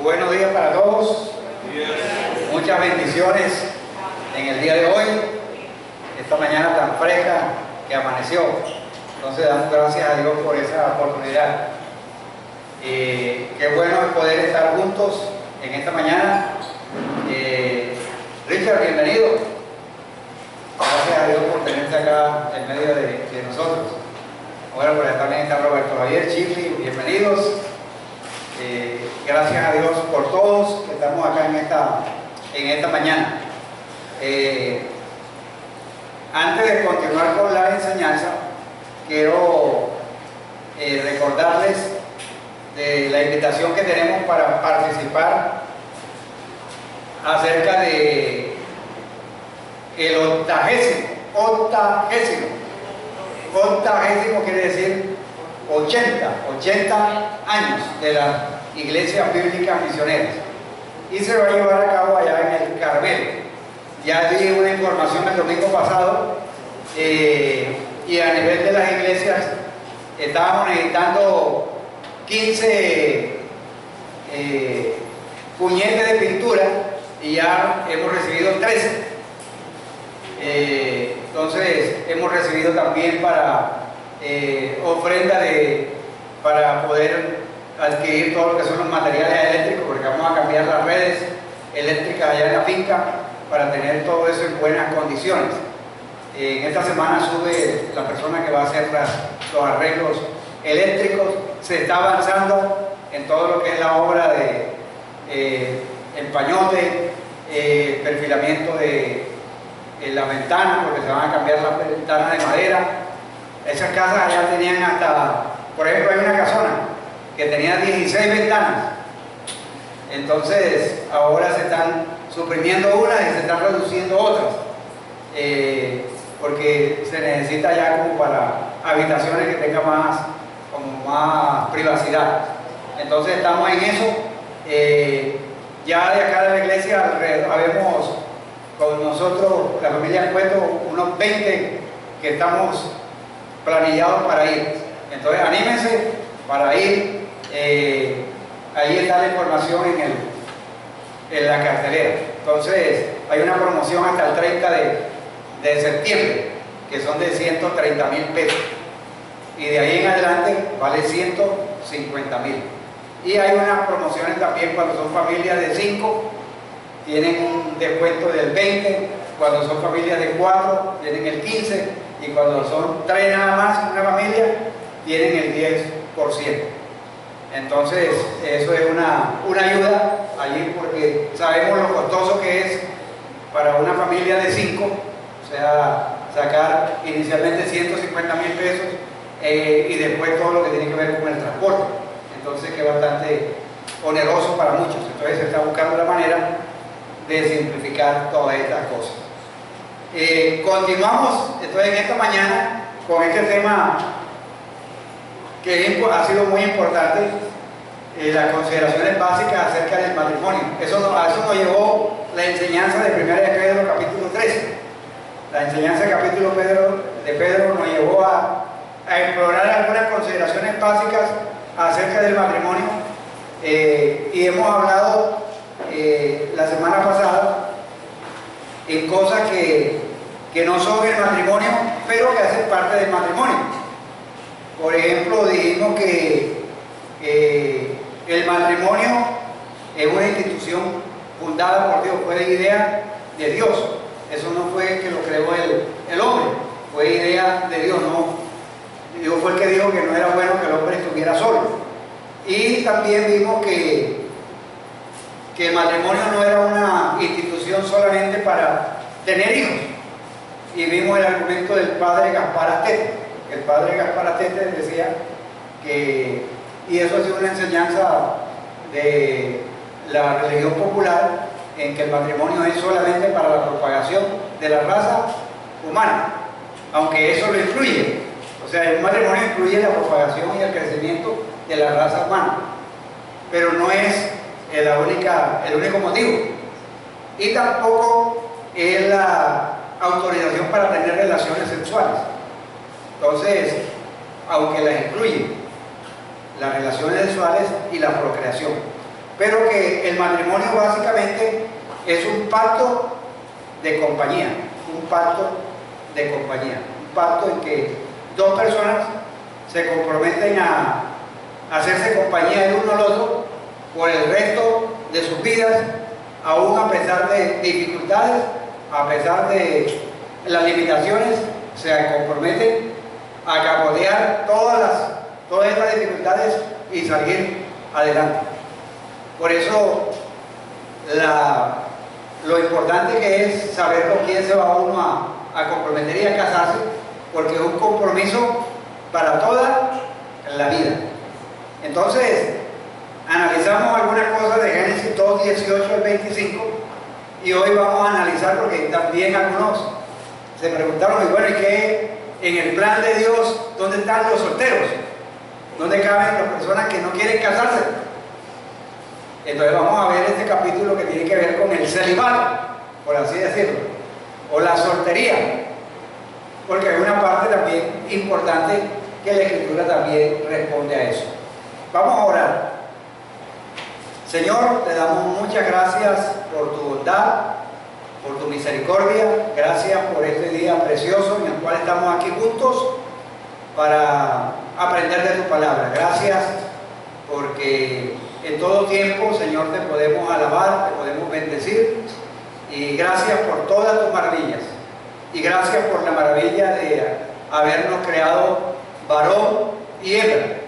Buenos días para todos. Muchas bendiciones en el día de hoy, esta mañana tan fresca que amaneció. Entonces damos gracias a Dios por esa oportunidad. Qué bueno es poder estar juntos en esta mañana. Richard, bienvenido. Gracias a Dios por tenerte acá en medio de nosotros. Bueno, pues también está Roberto Javier, Chifli, bienvenidos. Gracias a Dios por todos que estamos acá en esta mañana. Antes de continuar con la enseñanza, quiero recordarles de la invitación que tenemos para participar acerca de el octagésimo quiere decir 80 años de las iglesias bíblicas misioneras, y se va a llevar a cabo allá en el Carmelo. Ya di una información el domingo pasado, y a nivel de las iglesias estábamos necesitando 15 puñetes de pintura y ya hemos recibido 13. Entonces hemos recibido también para ofrenda para poder adquirir todo lo que son los materiales eléctricos, porque vamos a cambiar las redes eléctricas allá en la finca para tener todo eso en buenas condiciones. En esta semana sube la persona que va a hacer los arreglos eléctricos. Se está avanzando en todo lo que es la obra de empañote, perfilamiento de la ventana, porque se van a cambiar las ventanas de madera. Esas casas allá tenían hasta, por ejemplo, hay una casona que tenía 16 ventanas. Entonces ahora se están suprimiendo unas y se están reduciendo otras, porque se necesita ya como para habitaciones que tengan más privacidad. Entonces estamos en eso. Ya de acá de la iglesia habemos con nosotros, la familia Cueto, unos 20 que estamos planillados para ir. Entonces anímense para ir. Ahí está la información en la cartelera. Entonces hay una promoción hasta el 30 de septiembre, que son de 130,000 pesos, y de ahí en adelante vale 150,000. Y hay unas promociones también cuando son familias de 5, tienen un descuento del 20%, cuando son familias de 4 tienen el 15%, y cuando son 3 nada más, una familia, tienen el 10%. Entonces eso es una ayuda allí, porque sabemos lo costoso que es para una familia de 5, o sea, sacar inicialmente 150,000 pesos, y después todo lo que tiene que ver con el transporte. Entonces que es bastante oneroso para muchos. Entonces se está buscando la manera de simplificar todas estas cosas. Continuamos entonces en esta mañana con este tema que ha sido muy importante, las consideraciones básicas acerca del matrimonio. A eso nos llevó la enseñanza de 1 de Pedro capítulo 13. La enseñanza del capítulo de Pedro nos llevó a explorar algunas consideraciones básicas acerca del matrimonio, y hemos hablado la semana pasada en cosas que no son el matrimonio, pero que hacen parte del matrimonio. Por ejemplo, dijimos que el matrimonio es una institución fundada por Dios, fue idea de Dios. Eso no fue que lo creó el hombre, fue idea de Dios. No, Dios fue el que dijo que no era bueno que el hombre estuviera solo. Y también vimos que el matrimonio no era una institución solamente para tener hijos. Y vimos el argumento del padre Gaspar Astete. El padre Gaspar Astete decía que, y eso ha sido una enseñanza de la religión popular, en que el matrimonio es solamente para la propagación de la raza humana, aunque eso lo incluye. O sea, el matrimonio incluye la propagación y el crecimiento de la raza humana, pero no es el único motivo, y tampoco es la autorización para tener relaciones sexuales. Entonces, aunque las incluye las relaciones sexuales y la procreación, pero que el matrimonio básicamente es un pacto de compañía, un pacto de compañía, un pacto en que dos personas se comprometen a hacerse compañía el uno al otro por el resto de sus vidas, aún a pesar de dificultades, a pesar de las limitaciones, se comprometen a capotear todas estas dificultades y salir adelante. Por eso lo importante que es saber con quién se va uno a comprometer y a casarse, porque es un compromiso para toda la vida. Entonces, analizamos algunas cosas de Génesis 2, 18 al 25, y hoy vamos a analizar, porque también algunos se preguntaron, y bueno, ¿y qué en el plan de Dios, dónde están los solteros? ¿Dónde caben las personas que no quieren casarse? Entonces vamos a ver este capítulo que tiene que ver con el celibato, por así decirlo, o la soltería, porque hay una parte también importante que la Escritura también responde a eso. Vamos a orar. Señor, te damos muchas gracias por tu bondad, por tu misericordia. Gracias por este día precioso en el cual estamos aquí juntos para aprender de tu palabra. Gracias porque en todo tiempo, Señor, te podemos alabar, te podemos bendecir, y gracias por todas tus maravillas, y gracias por la maravilla de habernos creado varón y hembra.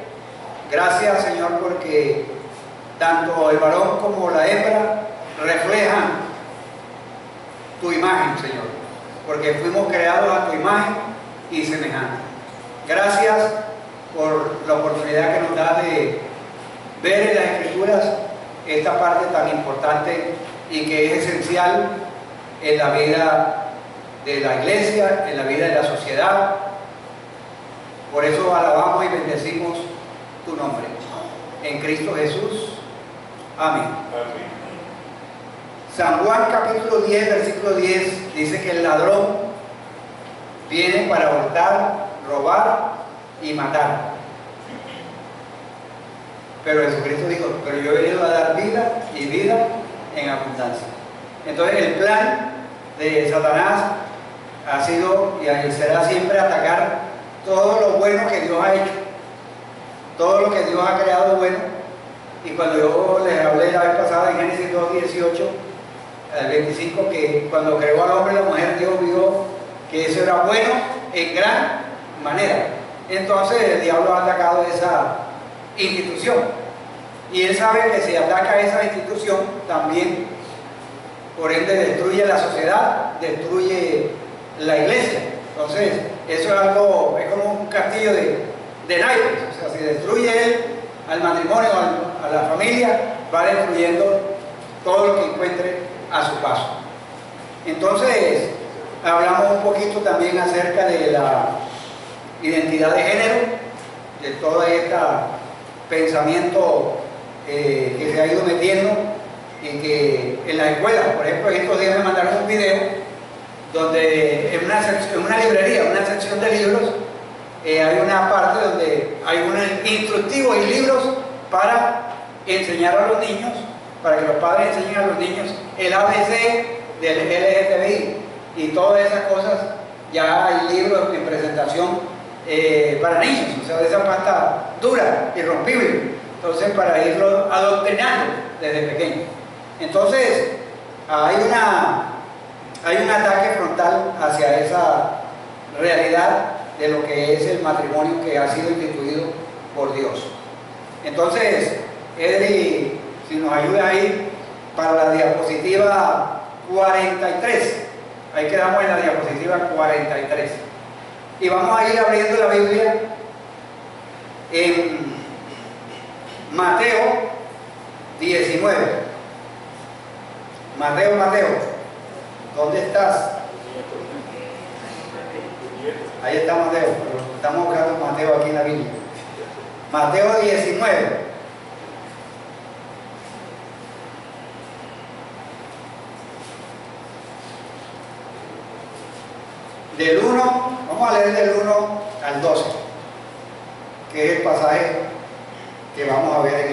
Gracias, Señor, porque tanto el varón como la hembra reflejan tu imagen, Señor, porque fuimos creados a tu imagen y semejanza. Gracias por la oportunidad que nos da de ver en las Escrituras esta parte tan importante y que es esencial en la vida de la iglesia, en la vida de la sociedad. Por eso alabamos y bendecimos tu nombre. En Cristo Jesús. Amén. Amén. San Juan capítulo 10, versículo 10 dice que el ladrón viene para hurtar, robar y matar. Pero Jesucristo dijo, pero yo he venido a dar vida y vida en abundancia. Entonces el plan de Satanás ha sido y será siempre atacar todo lo bueno que Dios ha hecho, todo lo que Dios ha creado bueno. Y cuando yo les hablé la vez pasada en Génesis 2, 18 al 25, que cuando creó al hombre y la mujer, Dios vio que eso era bueno en gran manera. Entonces el diablo ha atacado esa institución, y él sabe que si ataca a esa institución también, por ende, destruye la sociedad, destruye la iglesia. Entonces eso es algo, es como un castillo de naipes. O sea, si destruye él al matrimonio, a la familia, va destruyendo todo lo que encuentre a su paso. Entonces hablamos un poquito también acerca de la identidad de género, de todo este pensamiento que se ha ido metiendo, y que en las escuelas, por ejemplo, estos días me mandaron un video donde en una librería, una sección de libros, hay una parte donde hay un instructivo y libros para enseñar a los niños, para que los padres enseñen a los niños el ABC del LGTBI y todas esas cosas. Ya hay libros en presentación para niños, o sea, de esa pasta dura, irrompible, entonces para irlo adoctrinando desde pequeño. Entonces hay un ataque frontal hacia esa realidad de lo que es el matrimonio que ha sido instituido por Dios. Entonces, Edri, si nos ayuda ahí para la diapositiva 43, ahí quedamos en la diapositiva 43, y vamos a ir abriendo la Biblia en Mateo 19. Mateo, ¿dónde estás? Ahí está Mateo, pero estamos buscando Mateo aquí en la Biblia. Mateo 19. Del 1, vamos a leer del 1 al 12, que es el pasaje que vamos a ver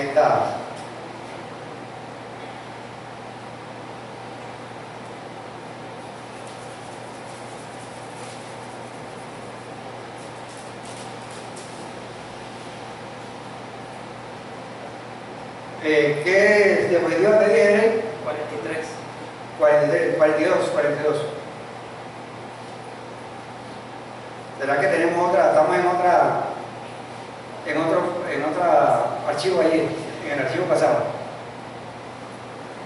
¿Qué diapositiva te dije? 43. 42. ¿Será que tenemos otra? Estamos en otro archivo allí, en el archivo pasado.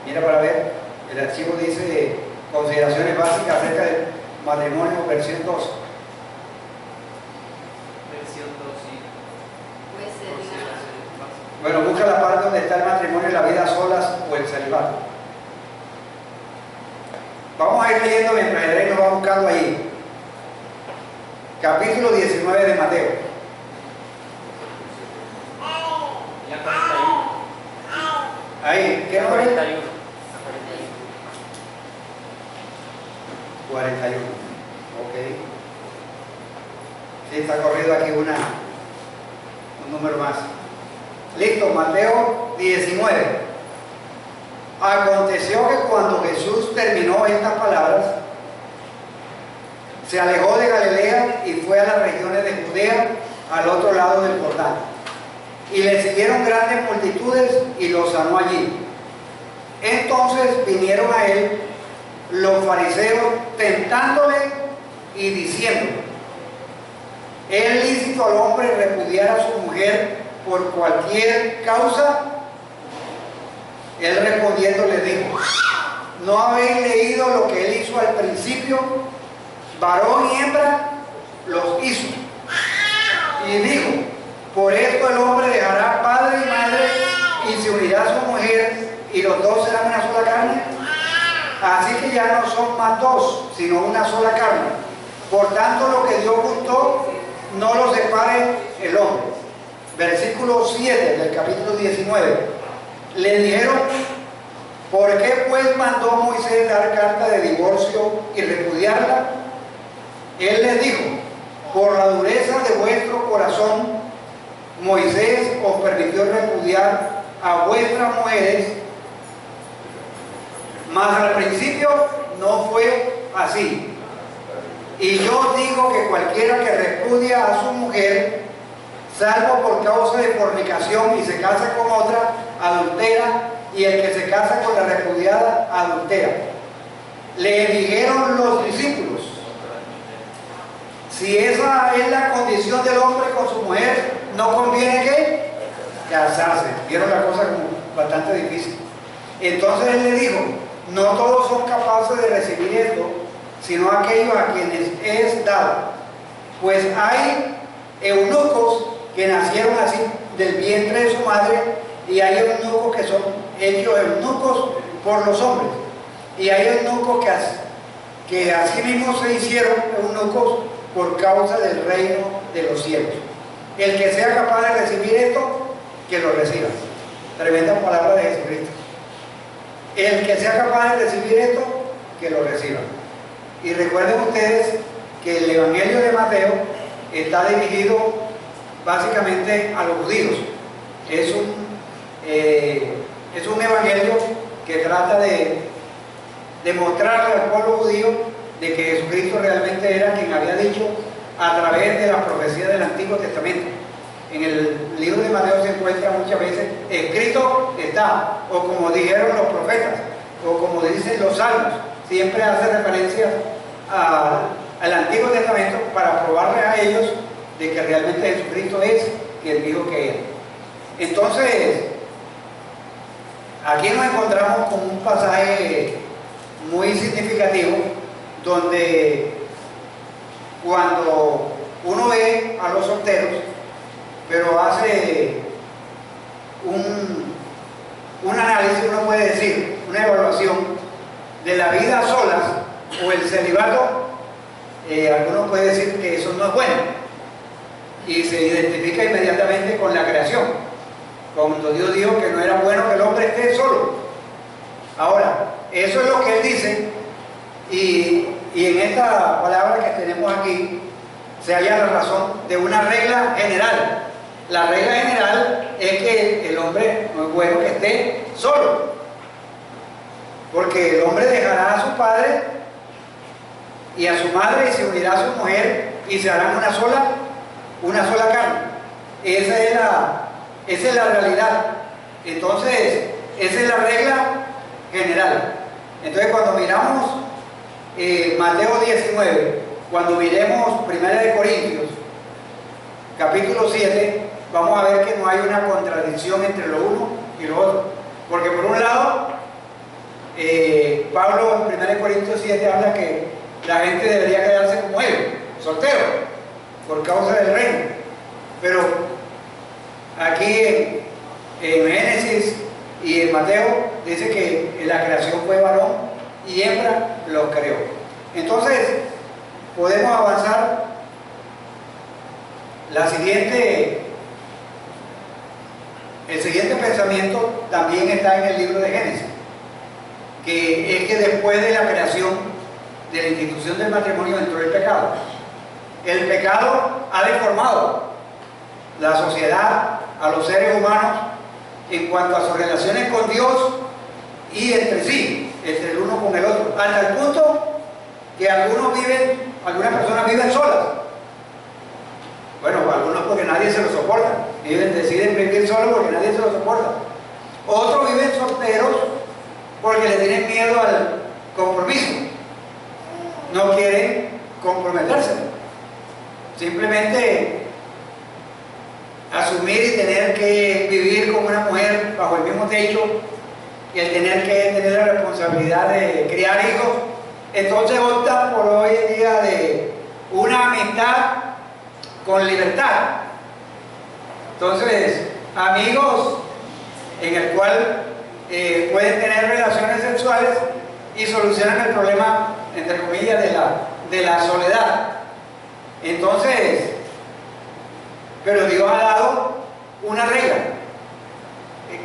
Mira para ver, el archivo dice consideraciones básicas acerca del matrimonio, versión 2. Versión 2, sí. Puede ser Consideraciones básicas. Bueno, busca la parte donde está el matrimonio y la vida a solas o el celibato. Vamos a ir leyendo mientras el rey nos va buscando ahí. Capítulo 19 de Mateo. Ya 41. Ahí, ¿qué número? 41. 41. Ok. Sí, está corrido aquí un número más. Listo, Mateo 19. Aconteció que cuando Jesús terminó estas palabras, se alejó de Galilea y fue a las regiones de Judea, al otro lado del Jordán. Y le siguieron grandes multitudes y los sanó allí. Entonces vinieron a él los fariseos tentándole y diciendo: ¿es lícito al hombre repudiar a su mujer por cualquier causa? Él respondiendo les dijo: ¿no habéis leído lo que él hizo al principio? Varón y hembra los hizo. Y dijo: por esto el hombre dejará padre y madre y se unirá a su mujer y los dos serán una sola carne. Así que ya no son más dos, sino una sola carne. Por tanto, lo que Dios juntó, no lo separe el hombre. Versículo 7 del capítulo 19. Le dijeron: ¿por qué pues mandó Moisés dar carta de divorcio y repudiarla? Él les dijo: por la dureza de vuestro corazón, Moisés os permitió repudiar a vuestras mujeres, mas al principio no fue así. Y yo digo que cualquiera que repudia a su mujer, salvo por causa de fornicación y se casa con otra, adultera, y el que se casa con la repudiada, adultera. Le dijeron los discípulos: si esa es la condición del hombre con su mujer, ¿no conviene qué? Casarse. Vieron la cosa como bastante difícil. Entonces él le dijo: no todos son capaces de recibir esto, sino aquellos a quienes es dado. Pues hay eunucos que nacieron así del vientre de su madre, y hay eunucos que son hechos eunucos por los hombres, y hay eunucos que así mismo se hicieron eunucos por causa del reino de los cielos. El que sea capaz de recibir esto, que lo reciba. Tremenda palabra de Jesucristo. El que sea capaz de recibir esto, que lo reciba. Y recuerden ustedes que el Evangelio de Mateo está dirigido básicamente a los judíos. Es un evangelio que trata de demostrarle al pueblo judío de que Jesucristo realmente era quien había dicho a través de las profecías del Antiguo Testamento. En el libro de Mateo se encuentra muchas veces: escrito está, o como dijeron los profetas, o como dicen los salmos. Siempre hace referencia al Antiguo Testamento para probarles a ellos de que realmente Jesucristo es quien dijo que era. Entonces, aquí nos encontramos con un pasaje muy significativo, donde cuando uno ve a los solteros, pero hace un análisis, uno puede decir, una evaluación de la vida a solas o el celibato, algunos pueden decir que eso no es bueno, y se identifica inmediatamente con la creación, cuando Dios dijo que no era bueno que el hombre esté solo. Ahora, eso es lo que él dice, y en esta palabra que tenemos aquí se halla la razón de una regla general. La regla general es que el hombre no es bueno que esté solo, porque el hombre dejará a su padre y a su madre y se unirá a su mujer y se harán una sola carne. Esa es la realidad. Entonces, esa es la regla general. Entonces, cuando miramos Mateo 19, cuando miremos 1 Corintios, capítulo 7, vamos a ver que no hay una contradicción entre lo uno y lo otro. Porque por un lado, Pablo en 1 Corintios 7 habla que la gente debería quedarse como él, soltero, por causa del reino. Pero aquí en Génesis y en Mateo dice que la creación fue varón y hembra los creó. Entonces, podemos avanzar. El siguiente pensamiento también está en el libro de Génesis, que es que después de la creación de la institución del matrimonio entró el pecado. El pecado ha deformado la sociedad, a los seres humanos, en cuanto a sus relaciones con Dios y entre sí, entre el uno con el otro, hasta el punto que algunas personas viven solas. Bueno, algunos porque nadie se lo soporta, deciden vivir solos porque nadie se lo soporta. Otros viven solteros porque le tienen miedo al compromiso, no quieren comprometerse, simplemente asumir y tener que vivir con una mujer bajo el mismo techo y el tener que tener la responsabilidad de criar hijos. Entonces optan por hoy en día de una amistad con libertad. Entonces, amigos en el cual pueden tener relaciones sexuales y solucionan el problema, entre comillas, de la soledad. Entonces, pero Dios ha dado una regla,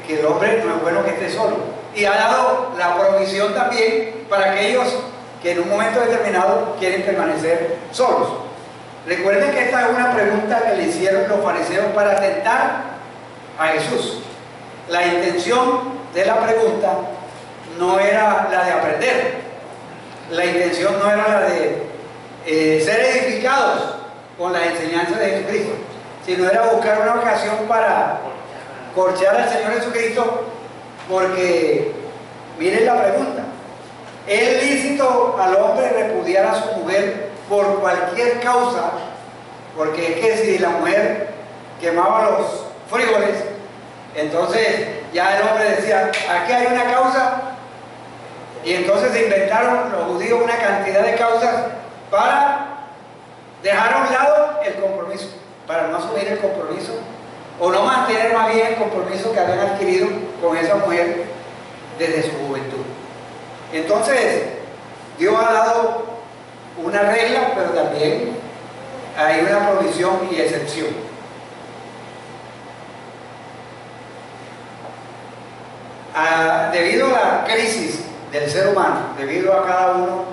que el hombre no es bueno que esté solo, y ha dado la provisión también para aquellos que en un momento determinado quieren permanecer solos. Recuerden que esta es una pregunta que le hicieron los fariseos para tentar a Jesús. La intención de la pregunta no era la de aprender, la intención no era la de ser edificados con la enseñanza de Jesucristo, sino era buscar una ocasión para corchear al Señor Jesucristo, porque miren la pregunta: ¿es lícito al hombre repudiar a su mujer por cualquier causa? Porque es que si la mujer quemaba los frijoles, entonces ya el hombre decía, aquí hay una causa, y entonces se inventaron los judíos una cantidad de causas para dejar a un lado el compromiso, para no asumir el compromiso, o no mantener más bien el compromiso que habían adquirido con esa mujer desde su juventud. Entonces, Dios ha dado una regla, pero también hay una provisión y excepción. Debido a la crisis del ser humano, debido a cada uno,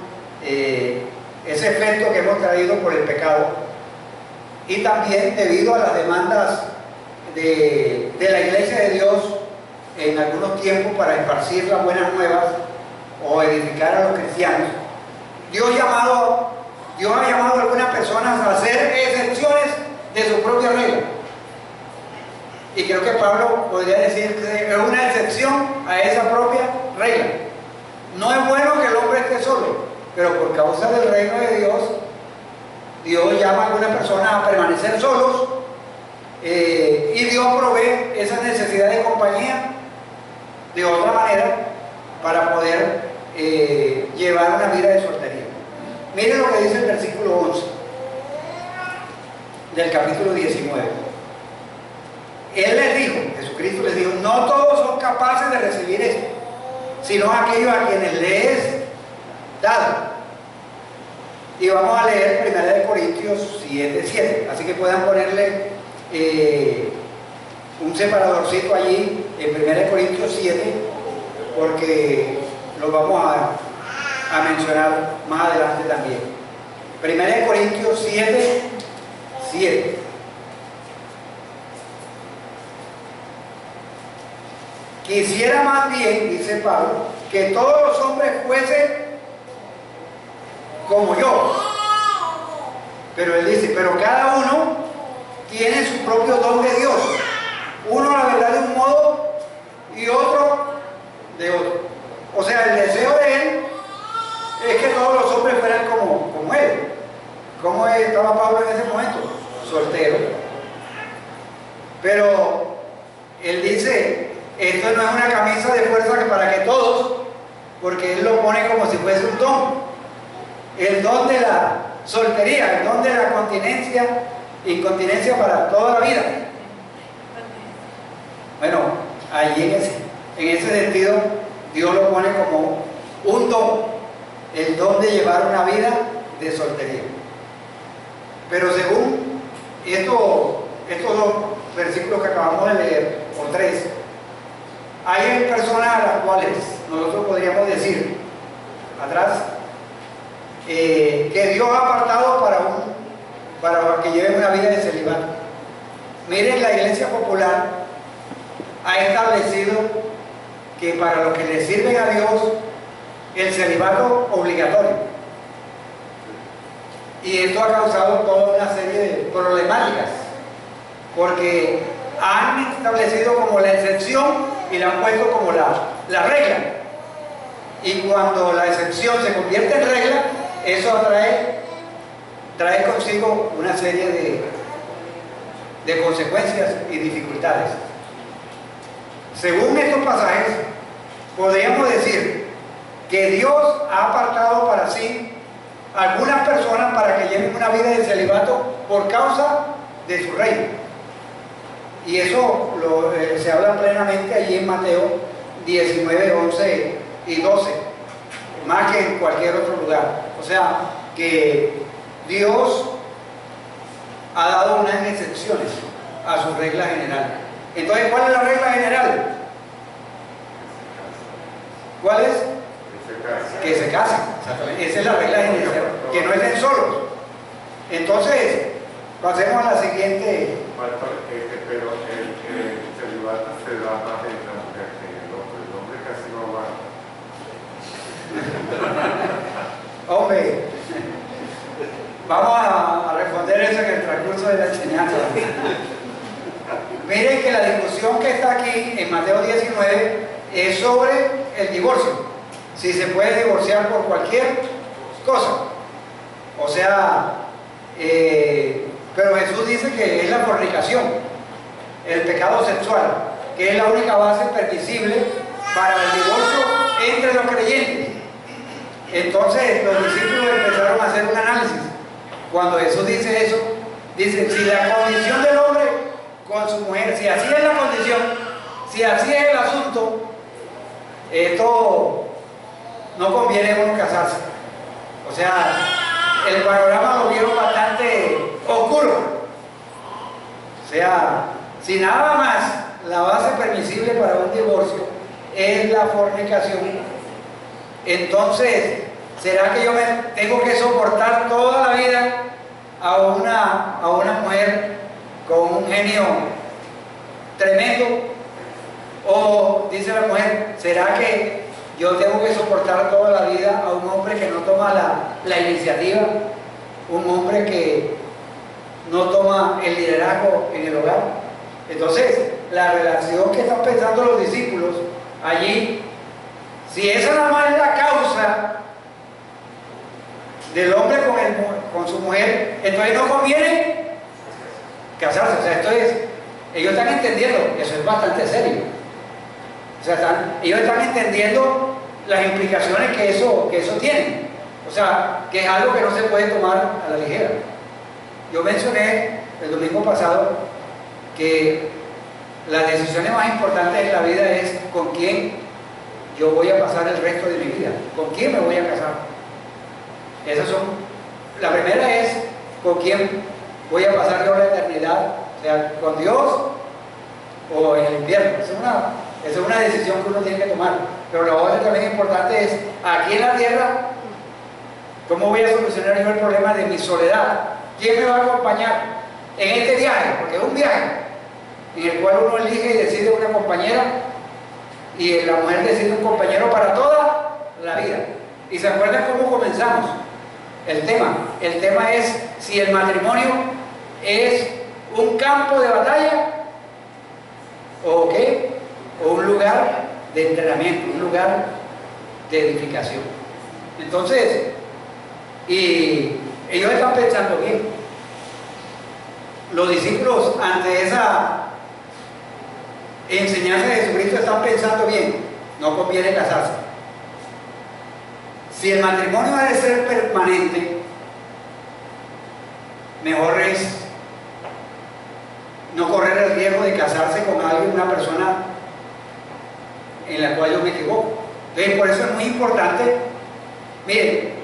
ese efecto que hemos traído por el pecado, y también debido a las demandas de la Iglesia de Dios en algunos tiempos para esparcir las buenas nuevas o edificar a los cristianos, Dios ha llamado a algunas personas a hacer excepciones de su propia regla. Y creo que Pablo podría decir que es una excepción a esa propia regla. No es bueno que el hombre esté solo, pero por causa del reino de Dios, Dios llama a algunas personas a permanecer solos, y Dios provee esa necesidad de compañía de otra manera para poder llevar una vida de soltería. Miren lo que dice el versículo 11 del capítulo 19. Él les dijo, Jesucristo les dijo, no todos son capaces de recibir esto, sino aquellos a quienes les es dado. Y vamos a leer 1 Corintios 7:7, así que puedan ponerle un separadorcito allí en 1 Corintios 7, porque lo vamos a mencionar más adelante también. 1 Corintios 7:7. Quisiera más bien, dice Pablo, que todos los hombres fuesen como yo. Pero él dice, pero cada uno tiene su propio don de Dios. Uno la verdad de un modo, y otro de otro. O sea, el deseo de él es que todos los hombres fueran como él. ¿Cómo estaba Pablo en ese momento? Soltero. Pero él dice, esto no es una camisa de fuerza para que todos, porque él lo pone como si fuese un don. El don de la soltería, el don de la continencia, incontinencia para toda la vida. Bueno, allí en ese sentido, Dios lo pone como un don, el don de llevar una vida de soltería. Pero según estos dos versículos que acabamos de leer, o tres, hay personas a las cuales nosotros podríamos decir, atrás, que Dios ha apartado para que lleven una vida de celibato. Miren, la Iglesia Popular ha establecido que para los que le sirven a Dios, el celibato obligatorio. Y esto ha causado toda una serie de problemáticas, porque han establecido como la excepción y la han puesto como la regla. Y cuando la excepción se convierte en regla, eso trae consigo una serie de consecuencias y dificultades. Según estos pasajes, podríamos decir que Dios ha apartado para sí algunas personas para que lleven una vida de celibato por causa de su reino. Y eso se habla plenamente allí en Mateo 19, 11 y 12, más que en cualquier otro lugar. O sea, que Dios ha dado unas excepciones a su regla general. Entonces, ¿cuál es la regla general? ¿Cuál es? Que se casen. Esa es la regla general, que no estén solos. Entonces, pasemos a la siguiente. Pero el celibato se da más en la mujer que en el hombre. El hombre casi no va. Hombre, vamos a responder eso en el transcurso de la enseñanza. Miren que la discusión que está aquí en Mateo 19 es sobre el divorcio. Si se puede divorciar por cualquier cosa. O sea, pero Jesús dice que es la fornicación, el pecado sexual, que es la única base permisible para el divorcio entre los creyentes. Entonces los discípulos empezaron a hacer un análisis. Cuando Jesús dice eso, dice, si la condición del hombre con su mujer, si así es la condición, si así es el asunto, esto no conviene uno casarse. O sea, el panorama lo vieron bastante oscuro. O sea, si nada más la base permisible para un divorcio es la fornicación, entonces, ¿será que yo me tengo que soportar toda la vida a una mujer con un genio tremendo? O dice la mujer, ¿será que yo tengo que soportar toda la vida a un hombre que no toma la iniciativa? Un hombre que no toma el liderazgo en el hogar. Entonces, la relación que están pensando los discípulos allí, si esa nada más es la causa del hombre con su mujer, entonces no conviene casarse. O sea, ellos están entendiendo, eso es bastante serio. O sea, ellos están entendiendo las implicaciones que eso tiene. O sea, que es algo que no se puede tomar a la ligera. Yo mencioné el domingo pasado que las decisiones más importantes en la vida es con quién yo voy a pasar el resto de mi vida, con quién me voy a casar. La primera es con quién voy a pasar yo la eternidad, o sea, con Dios o en el infierno. Esa es una decisión que uno tiene que tomar. Pero la otra también importante es, aquí en la tierra, ¿cómo voy a solucionar yo el problema de mi soledad? ¿Quién me va a acompañar en este viaje? Porque es un viaje en el cual uno elige y decide una compañera, y la mujer decide un compañero para toda la vida. ¿Y se acuerdan cómo comenzamos el tema? El tema es si el matrimonio es un campo de batalla o qué, o un lugar de entrenamiento, un lugar de edificación. Entonces, y ellos están pensando bien. Los discípulos ante esa enseñanza de Jesucristo están pensando bien, no conviene casarse. Si el matrimonio ha de ser permanente, mejor es no correr el riesgo de casarse con alguien, una persona en la cual yo me equivoco. Entonces, por eso es muy importante, miren,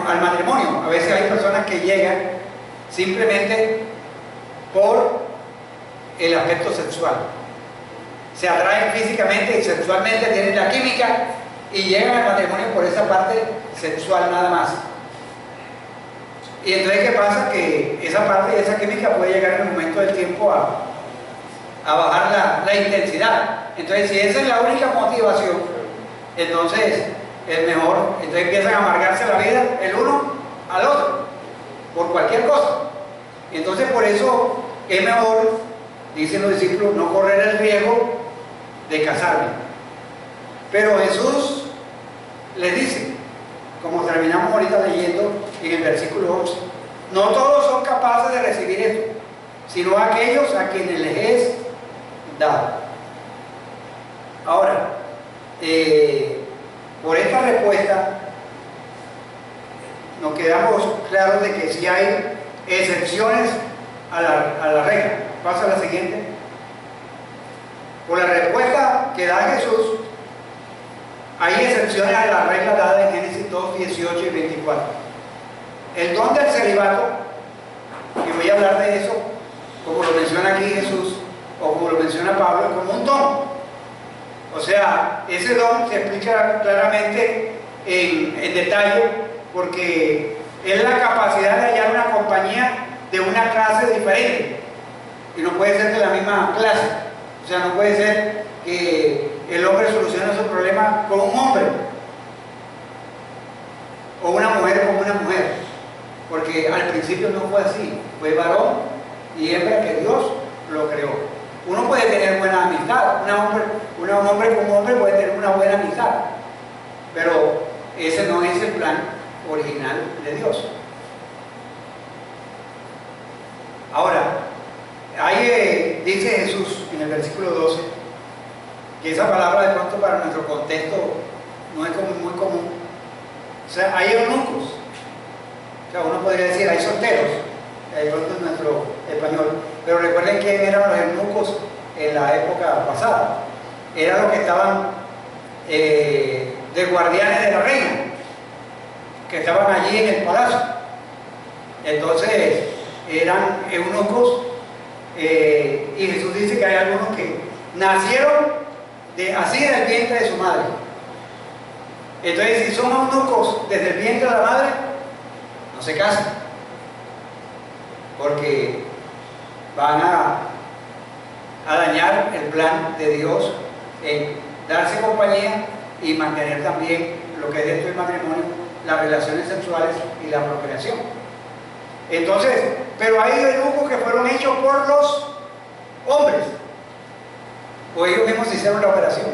al matrimonio, a veces hay personas que llegan simplemente por el aspecto sexual. Se atraen físicamente y sexualmente, tienen la química y llegan al matrimonio por esa parte sexual nada más. Y entonces, ¿qué pasa? Que esa parte de esa química puede llegar en el momento del tiempo a bajar la intensidad. Entonces, si esa es la única motivación, entonces es mejor, entonces empiezan a amargarse la vida el uno al otro, por cualquier cosa. Entonces, por eso es mejor, dicen los discípulos, no correr el riesgo de casarme. Pero Jesús les dice, como terminamos ahorita leyendo en el versículo 11, no todos son capaces de recibir esto, sino aquellos a quienes les es dado. Ahora, por esta respuesta nos quedamos claros de que sí hay excepciones a la regla. Pasa a la siguiente. Por la respuesta que da Jesús, hay excepciones a la regla dada en Génesis 2, 18 y 24. El don del celibato, y voy a hablar de eso, como lo menciona aquí Jesús, o como lo menciona Pablo, como un don. O sea, ese don se explica claramente en detalle, porque es la capacidad de hallar una compañía de una clase diferente, y no puede ser de la misma clase. O sea, no puede ser que el hombre solucione su problema con un hombre, o una mujer con una mujer, porque al principio no fue así, fue varón y hembra que Dios lo creó. Uno puede tener buena amistad, un hombre con un hombre puede tener una buena amistad, pero ese no es el plan original de Dios. Ahora, ahí dice Jesús en el versículo 12, que esa palabra de pronto para nuestro contexto no es muy común. O sea, hay eunucos. O sea, uno podría decir, hay solteros, de pronto en nuestro español. Pero recuerden quién eran los eunucos en la época pasada. Eran los que estaban de guardianes de la reina, que estaban allí en el palacio. Entonces, eran eunucos, y Jesús dice que hay algunos que nacieron así del vientre de su madre. Entonces, si son eunucos desde el vientre de la madre, no se casan, porque van a dañar el plan de Dios en darse compañía y mantener también lo que es dentro del matrimonio, las relaciones sexuales y la procreación. Entonces, pero hay eunucos que fueron hechos por los hombres, o ellos mismos hicieron la operación.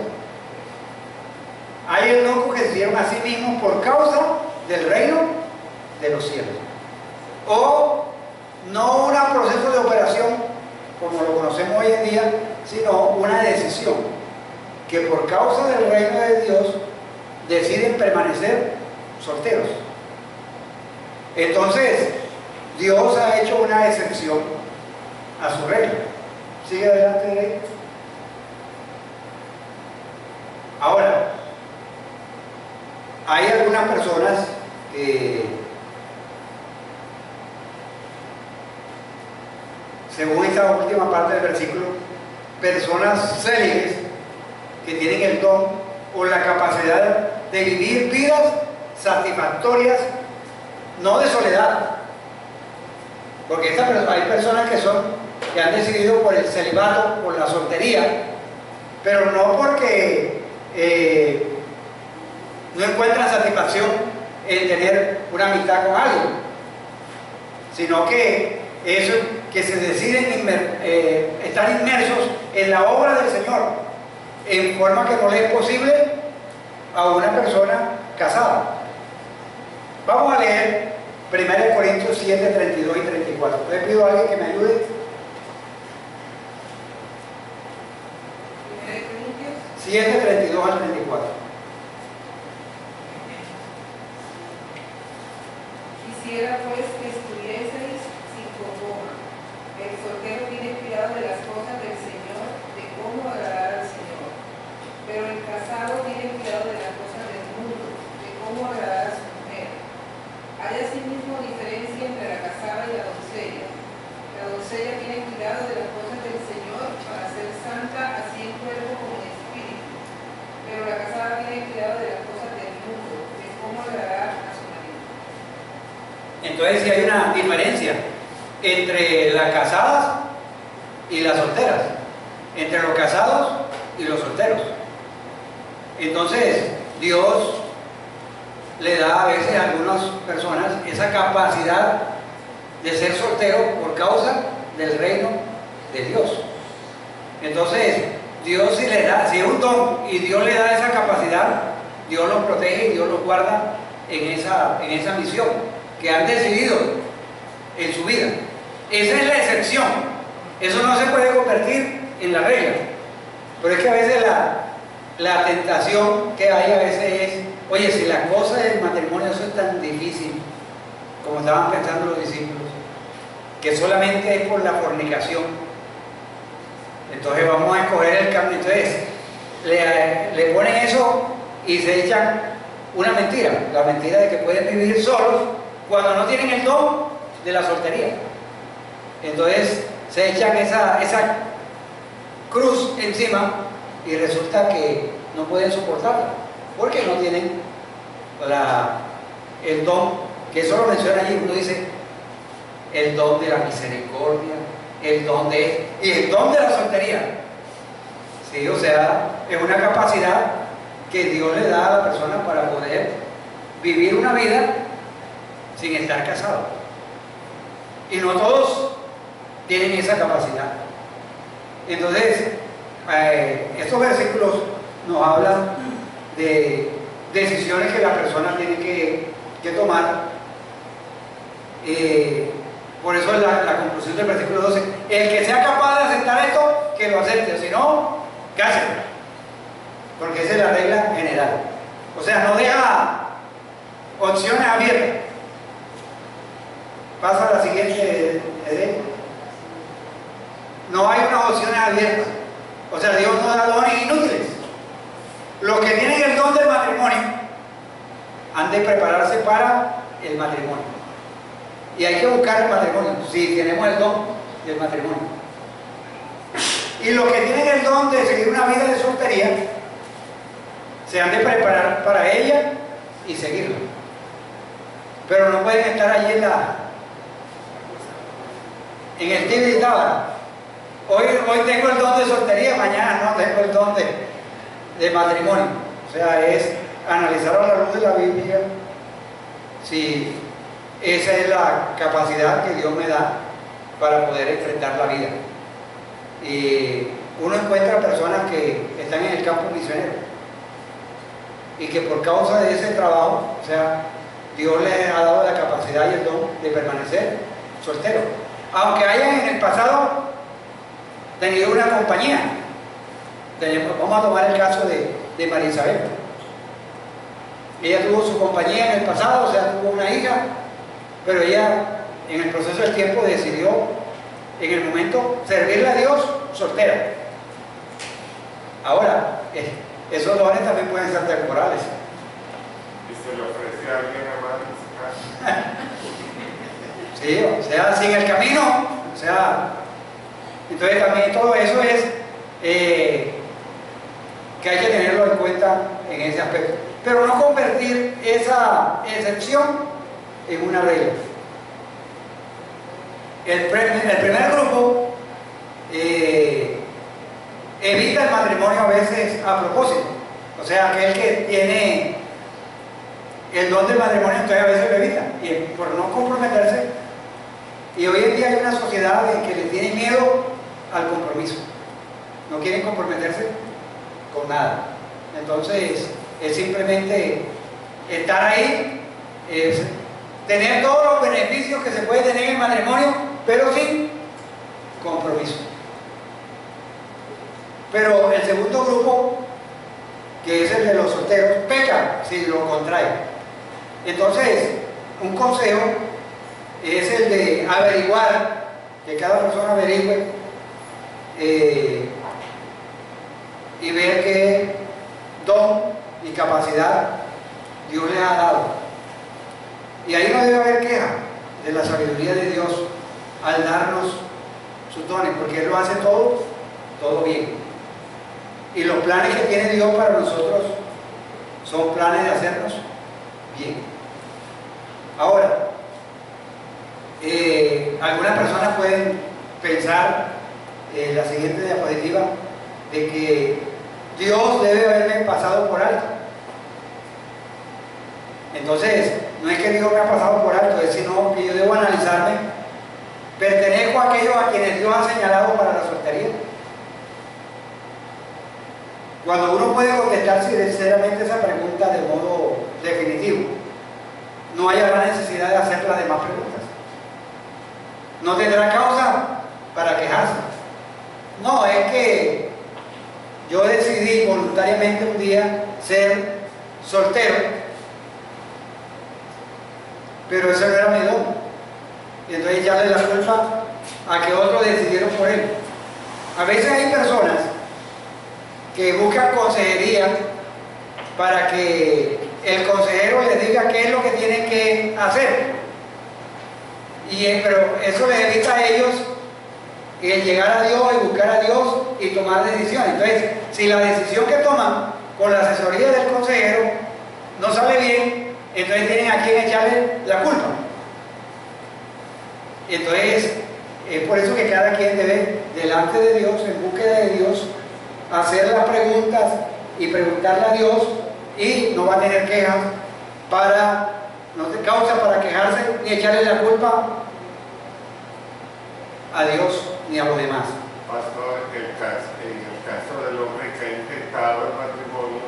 Hay eunucos que se hicieron a sí mismos por causa del reino de los cielos, o no un proceso de operación como lo conocemos hoy en día, sino una decisión que por causa del reino de Dios deciden permanecer solteros. Entonces, Dios ha hecho una excepción a su regla. Sigue adelante de ahí. Ahora, hay algunas personas que, según esta última parte del versículo, personas célibes que tienen el don o la capacidad de vivir vidas satisfactorias, no de soledad, porque hay personas que han decidido por el celibato, por la soltería, pero no porque no encuentran satisfacción en tener una amistad con alguien, sino que eso, que se deciden estar inmersos en la obra del Señor, en forma que no le es posible a una persona casada. Vamos a leer 1 Corintios 7, 32 y 34. Le pido a alguien que me ayude. 7, 32 al 34. Quisiera pues que estuvieseis sin congoja. El soltero tiene cuidado de las cosas del Señor, de cómo agradar al Señor. Pero el casado tiene cuidado de las cosas del mundo, de cómo agradar a su mujer. Hay asimismo diferencia entre la casada y la doncella. La doncella tiene cuidado de las cosas del Señor para ser santa, así en cuerpo como en espíritu. Pero la casada tiene cuidado de las cosas del mundo, de cómo agradar a su marido. Entonces, si hay una diferencia entre las casadas y las solteras, entre los casados y los solteros. Entonces, Dios le da a veces a algunas personas esa capacidad de ser soltero por causa del reino de Dios. Entonces, Dios si le da, si es un don y Dios le da esa capacidad, Dios los protege y Dios los guarda en esa misión que han decidido en su vida. Esa es la excepción. Eso no se puede convertir en la regla. Pero es que a veces la tentación que hay a veces es, oye, si la cosa del matrimonio eso es tan difícil, como estaban pensando los discípulos, que solamente es por la fornicación, entonces vamos a escoger el camino. Entonces le ponen eso y se echan una mentira, la mentira de que pueden vivir solos cuando no tienen el don de la soltería. Entonces se echan esa cruz encima y resulta que no pueden soportarla porque no tienen el don, que eso lo menciona allí. Uno dice el don de la misericordia, el don de la soltería. Sí, o sea, es una capacidad que Dios le da a la persona para poder vivir una vida sin estar casado. Y no todos tienen esa capacidad. Entonces, estos versículos nos hablan de decisiones que la persona tiene que tomar. Por eso es la conclusión del versículo 12. El que sea capaz de aceptar esto, que lo acepte. Si no, cásenlo. Porque esa es la regla general. O sea, no deja opciones abiertas. Pasa a la siguiente. No hay unas opciones abiertas. O sea, Dios no da dones inútiles. Los que tienen el don del matrimonio han de prepararse para el matrimonio. Y hay que buscar el matrimonio, si tenemos el don del matrimonio. Y los que tienen el don de seguir una vida de soltería, se han de preparar para ella y seguirla. Pero no pueden estar allí en el tibia y tábara. Hoy tengo el don de soltería, mañana no tengo el don de matrimonio. O sea, es analizar a la luz de la Biblia si esa es la capacidad que Dios me da para poder enfrentar la vida. Y uno encuentra personas que están en el campo misionero y que por causa de ese trabajo, o sea, Dios les ha dado la capacidad y el don de permanecer solteros, aunque hayan en el pasado tenido una compañía. Vamos a tomar el caso de María Isabel. Ella tuvo su compañía en el pasado, o sea, tuvo una hija, pero ella en el proceso del tiempo decidió en el momento servirle a Dios soltera. Ahora, esos dones también pueden ser temporales. ¿Y se le ofrece a alguien amar en su casa? Sí, o sea, sin el camino, o sea, entonces también todo eso es que hay que tenerlo en cuenta en ese aspecto, pero no convertir esa excepción en una regla. El primer grupo evita el matrimonio a veces a propósito, o sea, aquel que tiene el don del matrimonio, entonces a veces lo evita, y por no comprometerse. Y hoy en día hay una sociedad que le tiene miedo al compromiso. no quieren comprometerse con nada. Entonces, es simplemente estar ahí, es tener todos los beneficios que se puede tener en el matrimonio, pero sin compromiso. Pero el segundo grupo, que es el de los solteros, peca si lo contrae. Entonces, un consejo es el de averiguar, que cada persona averigüe y ver qué don y capacidad Dios le ha dado. Y ahí no debe haber queja de la sabiduría de Dios al darnos sus dones, porque Él lo hace todo bien. Y los planes que tiene Dios para nosotros son planes de hacernos bien. Ahora, algunas personas pueden pensar en la siguiente diapositiva de que Dios debe haberme pasado por alto. Entonces, no es que Dios me ha pasado por alto, es sino que yo debo analizarme. ¿Pertenezco a aquellos a quienes Dios ha señalado para la soltería? Cuando uno puede contestar sinceramente esa pregunta de modo definitivo, no hay la necesidad de hacer las demás preguntas. No tendrá causa para quejarse. No, es que yo decidí voluntariamente un día ser soltero, pero ese no era mi don. Y entonces echarle la culpa a que otros decidieron por él. A veces hay personas que buscan consejería para que el consejero les diga qué es lo que tienen que hacer. Pero eso les evita a ellos el llegar a Dios y buscar a Dios y tomar decisiones. Entonces, si la decisión que toman con la asesoría del consejero no sale bien, entonces tienen a quien echarle la culpa. Entonces, es por eso que cada quien debe, delante de Dios, en búsqueda de Dios, hacer las preguntas y preguntarle a Dios, y no va a tener quejas no te causa para quejarse ni echarle la culpa a Dios ni a los demás. Pastor, en el caso del hombre que ha intentado el matrimonio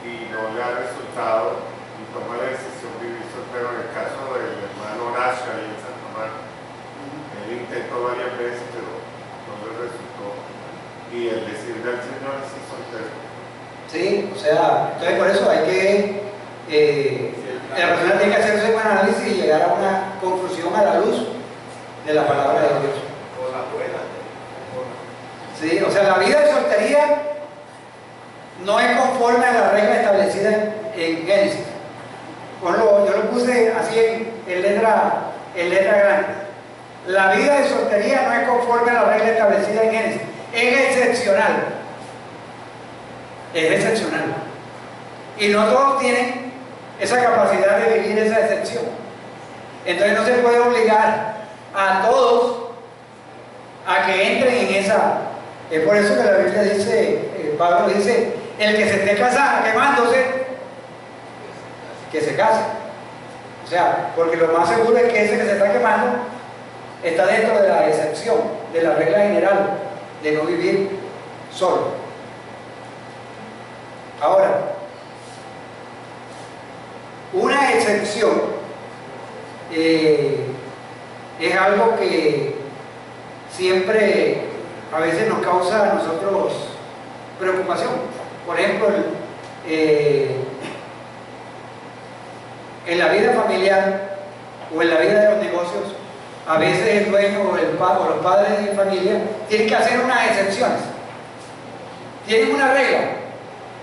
y no le ha resultado y toma la decisión de vivir soltero, en el caso del hermano Horacio ahí en Santa Marta, él intentó varias veces pero no le resultó, y el decirle al Señor sí soltero. Sí, o sea, entonces por eso hay que la persona tiene que hacerse un análisis y llegar a una conclusión a la luz de la palabra de Dios. O la buena. Sí, o sea, la vida de soltería no es conforme a la regla establecida en Génesis. Yo lo puse así en letra grande. La vida de soltería no es conforme a la regla establecida en Génesis. Es excepcional. Es excepcional. Y no todos tienen esa capacidad de vivir esa excepción. Entonces no se puede obligar a todos a que entren en esa. Es por eso que la Biblia dice, Pablo dice, el que se esté quemándose, que se case. O sea, porque lo más seguro es que ese que se está quemando está dentro de la excepción, de la regla general de no vivir solo. Ahora, una excepción es algo que siempre a veces nos causa a nosotros preocupación. Por ejemplo, en la vida familiar o en la vida de los negocios, a veces el dueño o los padres de familia tienen que hacer unas excepciones. Tienen una regla.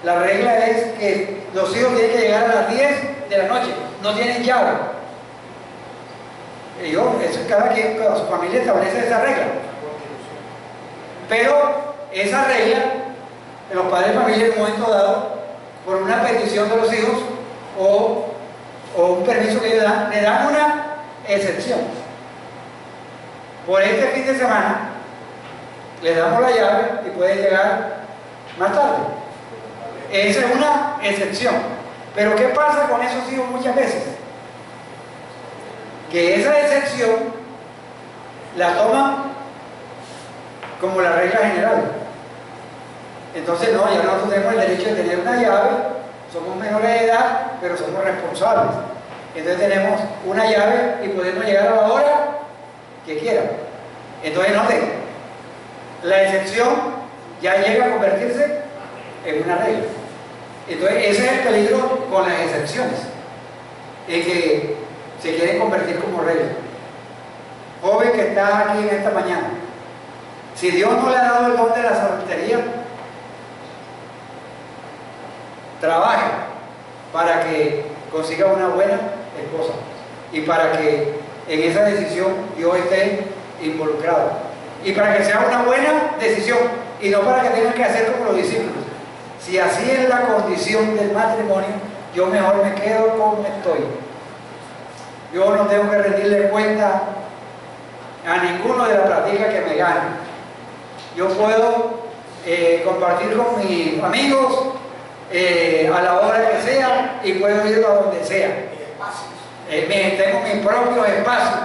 La regla es que los hijos tienen que llegar a las 10 de la noche, no tienen llave. Cada quien con su familia establece esa regla. Pero esa regla, los padres de familia en un momento dado, por una petición de los hijos o un permiso que ellos dan, le dan una excepción. Por este fin de semana, les damos la llave y pueden llegar más tarde. Esa es una excepción. Pero ¿qué pasa con esos hijos muchas veces? Que esa excepción la toman como la regla general. Entonces no, ya nosotros tenemos el derecho de tener una llave, somos menores de edad, pero somos responsables. Entonces tenemos una llave y podemos llegar a la hora que quieran. Entonces noten, la excepción ya llega a convertirse en una regla. Entonces ese es el peligro con las excepciones, en que se quieren convertir como regla. Joven que está aquí en esta mañana, si Dios no le ha dado el don de la soltería, trabaje para que consiga una buena esposa y para que en esa decisión Dios esté involucrado y para que sea una buena decisión y no para que tengan que hacer como los discípulos. Si así es la condición del matrimonio, yo mejor me quedo como estoy. Yo no tengo que rendirle cuenta a ninguno de la práctica que me gane. Yo puedo compartir con mis amigos a la hora que sea y puedo ir a donde sea. Tengo mis propios espacios.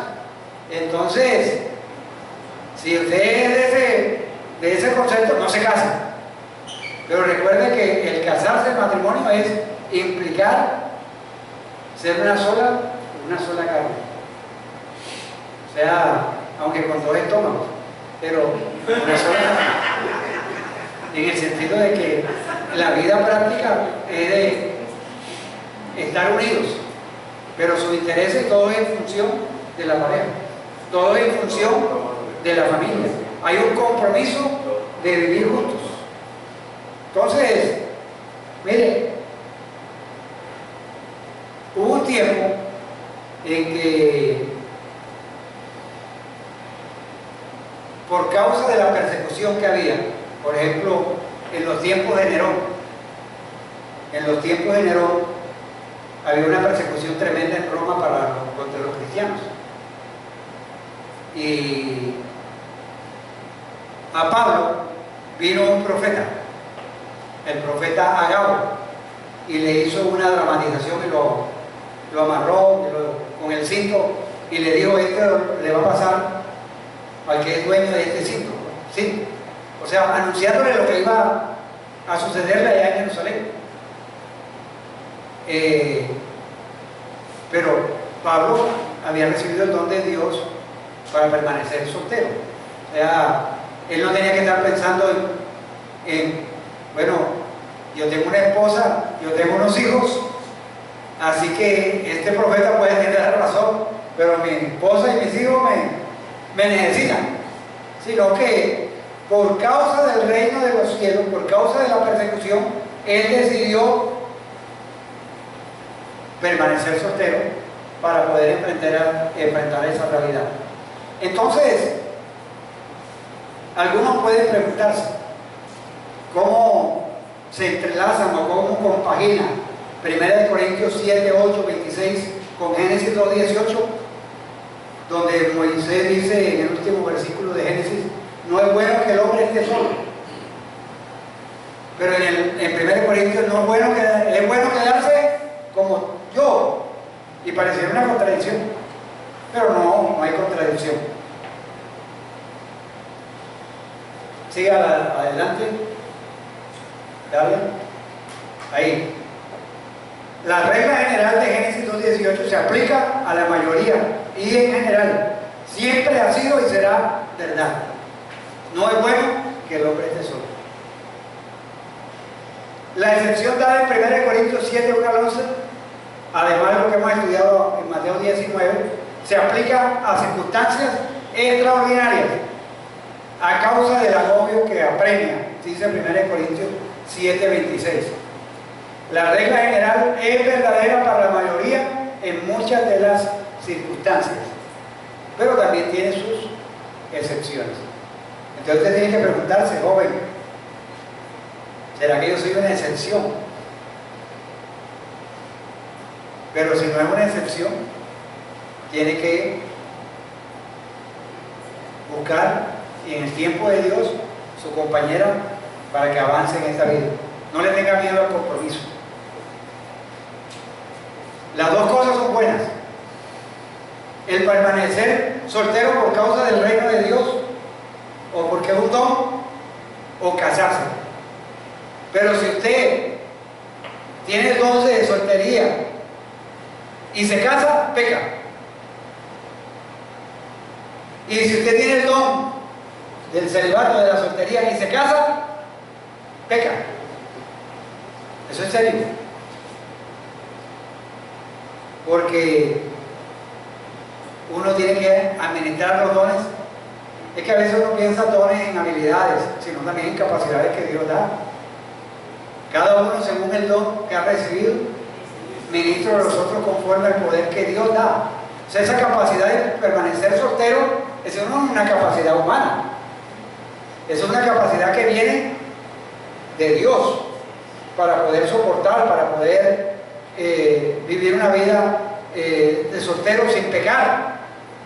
Entonces, si usted es de ese concepto, no se casa. Pero recuerde que el casarse, el matrimonio, es implicar ser una sola carne. O sea, aunque con dos estómagos, pero una sola carne. En el sentido de que la vida práctica es de estar unidos, pero sus intereses todo es en función de la pareja, todo es en función de la familia. Hay un compromiso de vivir juntos. Entonces, mire, hubo un tiempo en que, por causa de la persecución que había, por ejemplo, en los tiempos de Nerón, había una persecución tremenda en Roma contra los cristianos. Y a Pablo vino un profeta, el profeta Agabo, y le hizo una dramatización y lo amarró con el cinto y le dijo: esto le va a pasar al que es dueño de este cinto. ¿Sí? O sea, anunciándole lo que iba a sucederle allá en Jerusalén. Pero Pablo había recibido el don de Dios para permanecer soltero. O sea, él no tenía que estar pensando bueno, yo tengo una esposa, yo tengo unos hijos, así que este profeta puede tener razón, pero mi esposa y mis hijos me necesitan. Sino que por causa del reino de los cielos, por causa de la persecución, él decidió permanecer soltero para poder enfrentar esa realidad. Entonces, algunos pueden preguntarse cómo se entrelazan o cómo compagina 1 Corintios 7, 8, 26 con Génesis 2, 18, donde Moisés dice en el último versículo de Génesis: no es bueno que el hombre esté solo. Pero en 1 Corintios no es bueno quedarse como yo. Y pareciera una contradicción, pero no hay contradicción. Siga adelante. Dale. Ahí. La regla general de Génesis 2.18 se aplica a la mayoría y en general siempre ha sido y será verdad. No es bueno que el hombre esté solo. La excepción dada en 1 Corintios 7, 1 al 11, además de lo que hemos estudiado en Mateo 19, se aplica a circunstancias extraordinarias a causa del agobio que apremia, dice 1 Corintios 7, 26. La regla general es verdadera para la mayoría en muchas de las circunstancias, pero también tiene sus excepciones. Entonces usted tiene que preguntarse, joven, ¿será que yo soy una excepción? Pero si no es una excepción, tiene que buscar en el tiempo de Dios su compañera para que avance en esta vida. No le tenga miedo al compromiso. Las dos cosas son buenas. El permanecer soltero por causa del reino de Dios, o porque es un don, o casarse. Pero si usted tiene el don de soltería y se casa, peca. Y si usted tiene el don del celibato, de la soltería y se casa, peca. Eso es serio. Porque uno tiene que administrar los dones. Es que a veces uno piensa dones en habilidades, sino también en capacidades que Dios da. Cada uno según el don que ha recibido, ministro de los otros conforme al poder que Dios da. O sea, esa capacidad de permanecer soltero, esa no es una capacidad humana. Esa es una capacidad que viene de Dios para poder soportar, para poder vivir una vida de soltero sin pecar,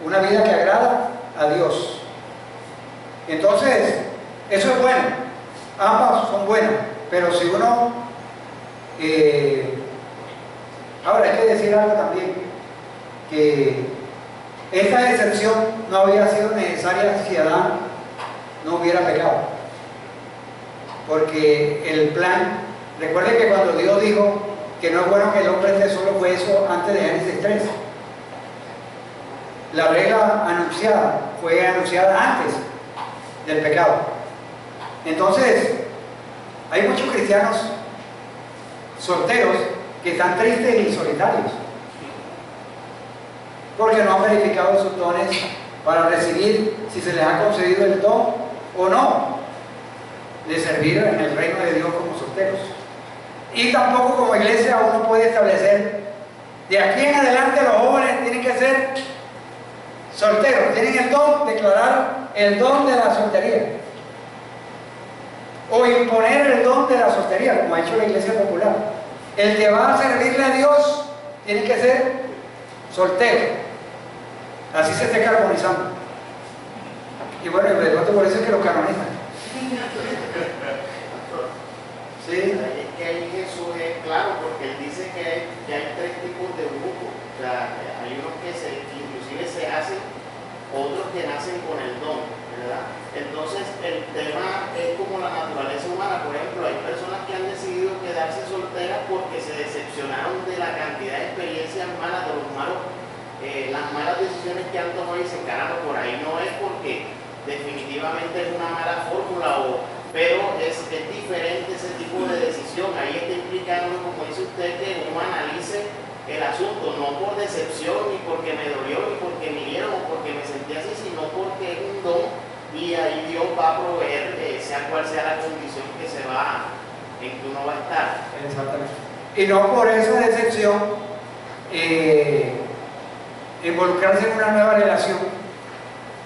una vida que agrada a Dios. Entonces, eso es bueno, ambas son buenas, pero si uno, ahora hay que decir algo también, que esta excepción no había sido necesaria si Adán no hubiera pecado, porque el plan, recuerden que cuando Dios dijo que no es bueno que el hombre esté solo, fue eso antes de Génesis 3. La regla anunciada fue anunciada antes del pecado. Entonces, hay muchos cristianos solteros que están tristes y solitarios porque no han verificado sus dones para recibir si se les ha concedido el don o no de servir en el reino de Dios como solteros. Y tampoco como iglesia uno puede establecer de aquí en adelante los jóvenes tienen que ser solteros, tienen el don, declarar el don de la soltería o imponer el don de la soltería como ha hecho la iglesia popular. El que va a servirle a Dios tiene que ser soltero, así se esté carbonizando. Y bueno, el redondo por eso es que lo canonizan. ¿Sí? Es que ahí Jesús es claro, porque él dice que hay tres tipos de grupos. O sea, hay unos que inclusive se hacen, otros que nacen con el don, ¿verdad? Entonces, el tema es como la naturaleza humana. Por ejemplo, hay personas que han decidido quedarse solteras porque se decepcionaron de la cantidad de experiencias malas, de los malos, las malas decisiones que han tomado y dicen, caramba, por ahí no es porque definitivamente es una mala fórmula, pero es diferente ese tipo de decisión. Ahí está implicando, como dice usted, que uno analice el asunto, no por decepción, ni porque me dolió, ni porque me hirieron, o porque me sentí así, sino porque es un don y ahí Dios va a proveer, sea cual sea la condición en que uno va a estar. Exactamente. Y no por esa decepción involucrarse en una nueva relación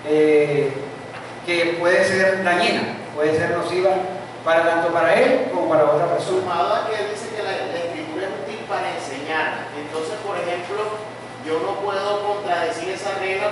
que puede ser dañina, puede ser nociva tanto para él como para otra persona. Sumado a que dice que la escritura es útil para enseñar. Entonces, por ejemplo, yo no puedo contradecir esa regla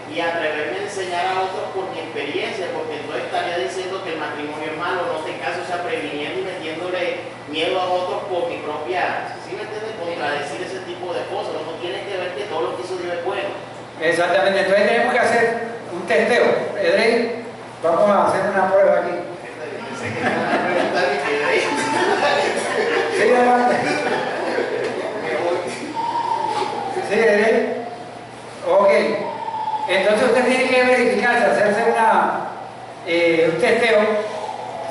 y atreverme a enseñar a otros por mi experiencia, porque entonces estaría diciendo que el matrimonio es malo, no te caso, o sea, previniendo y metiéndole miedo a otros por mi propia, ¿sí me entiendes? Contradecir ese tipo de cosas. No tiene que ver que todo lo que hizo Dios es bueno. Exactamente, entonces tenemos que hacer un testeo. Edrey, vamos a hacer una prueba aquí. Sí, adelante. Sí, Edrey. Ok. Entonces usted tiene que verificarse, hacerse un testeo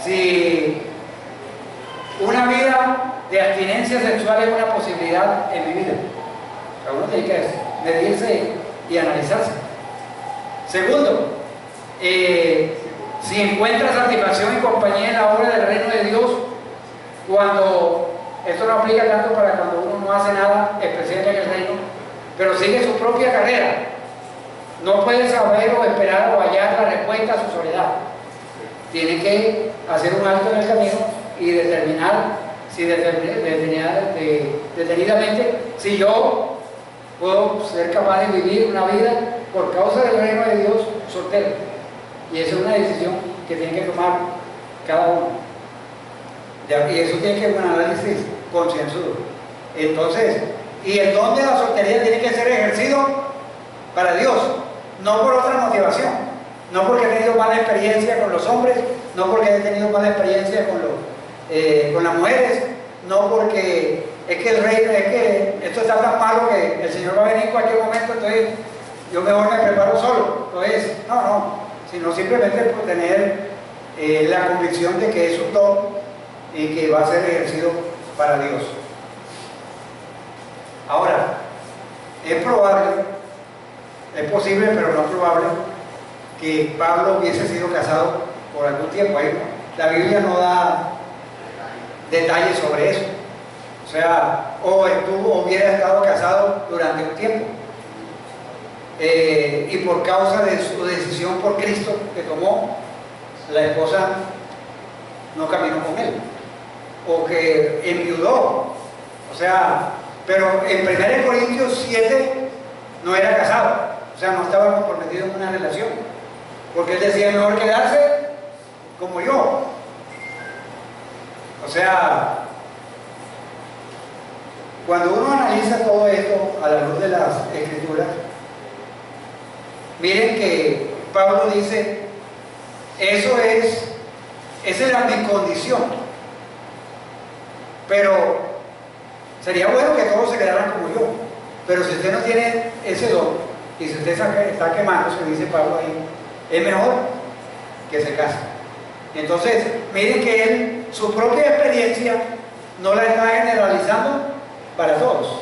si una vida de abstinencia sexual es una posibilidad en mi vida. O sea, uno tiene que medirse y analizarse. Segundo, si encuentra satisfacción y compañía en la obra del reino de Dios, cuando esto no aplica tanto para cuando uno no hace nada especial en el reino, pero sigue su propia carrera, no puede saber o esperar o hallar la respuesta a su soledad. Tiene que hacer un alto en el camino y determinar si detenidamente si yo puedo ser capaz de vivir una vida por causa del reino de Dios soltero. Y esa es una decisión que tiene que tomar cada uno. Y eso tiene que ser un análisis concienzudo. Entonces, y el don de la soltería tiene que ser ejercido para Dios, no por otra motivación. No porque he tenido mala experiencia con los hombres, no porque he tenido mala experiencia con las mujeres, no porque es que el reino, es que esto está tan malo que el Señor va a venir en cualquier momento, entonces yo mejor me preparo solo. Entonces, no, sino simplemente por tener la convicción de que es un don y que va a ser ejercido para Dios. Ahora, es probable, es posible, pero no probable, que Pablo hubiese sido casado por algún tiempo. Ahí la Biblia no da detalles sobre eso. O sea, o hubiera estado casado durante un tiempo. Y por causa de su decisión por Cristo que tomó, la esposa no caminó con él. O que enviudó. O sea, pero en 1 Corintios 7 no era casado. O sea, no estaba comprometido en una relación. Porque él decía, mejor quedarse como yo. O sea, cuando uno analiza todo esto a la luz de las Escrituras, miren que Pablo dice, esa era mi condición. Pero sería bueno que todos se quedaran como yo. Pero si usted no tiene ese don, y si usted está quemando, se dice Pablo ahí, es mejor que se case. Entonces, miren que él, su propia experiencia, no la está generalizando para todos,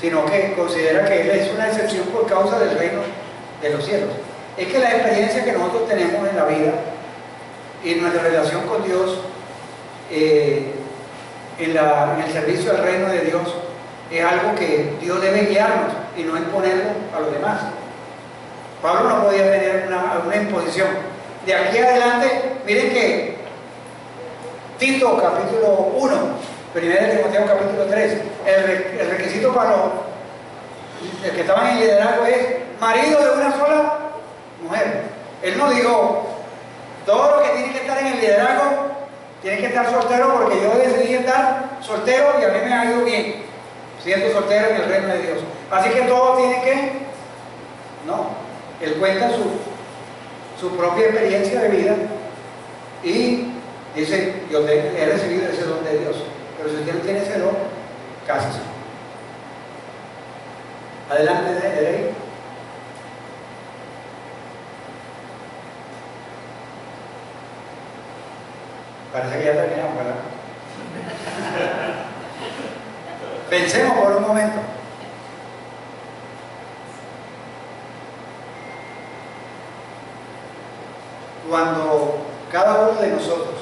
sino que considera que él es una excepción por causa del reino de los cielos. Es que la experiencia que nosotros tenemos en la vida y nuestra relación con Dios en el servicio del reino de Dios es algo que Dios debe guiarnos y no imponerlo a los demás. Pablo no podía tener una imposición. De aquí adelante, miren que Tito capítulo 1, 1 Timoteo capítulo 3, el requisito para los que estaban en liderazgo es marido de una sola mujer. Él no dijo, todo lo que tiene que estar en el liderazgo tiene que estar soltero, porque yo decidí estar soltero y a mí me ha ido bien siendo soltero en el reino de Dios. Así que todo tiene que... No, él cuenta su propia experiencia de vida y dice, yo he recibido ese don de Dios. Pero si usted no tiene ese don, cásese. Adelante, Derey. Parece que ya terminamos, ¿verdad? Pensemos por un momento. Cuando cada uno de nosotros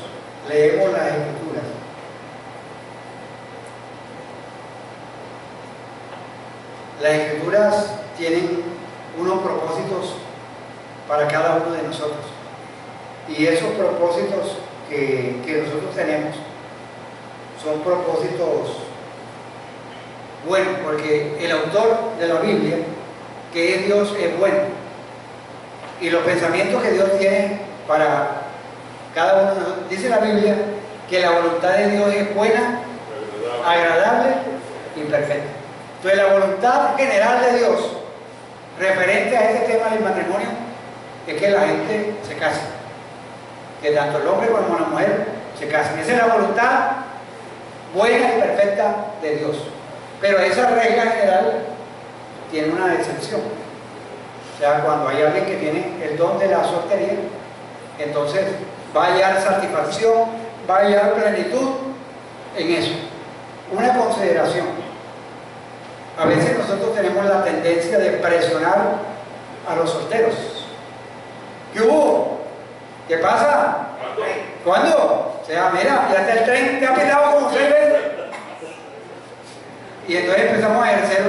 leemos las Escrituras, las Escrituras tienen unos propósitos para cada uno de nosotros. Y esos propósitos que nosotros tenemos son propósitos buenos, porque el autor de la Biblia, que es Dios, es bueno. Y los pensamientos que Dios tiene para cada uno de nosotros, dice la Biblia que la voluntad de Dios es buena, agradable y perfecta. Entonces la voluntad general de Dios referente a este tema del matrimonio es que la gente se case, que tanto el hombre como la mujer se casen. Esa es la voluntad buena y perfecta de Dios. Pero esa regla general tiene una excepción. O sea, cuando hay alguien que tiene el don de la soltería, entonces va a hallar satisfacción, va a hallar plenitud en eso. Una consideración. A veces nosotros tenemos la tendencia de presionar a los solteros. ¿Qué hubo? ¿Qué pasa? ¿Cuándo? O sea, mira, ya está el tren, te ha pitado como 6 veces. Y entonces empezamos a ejercer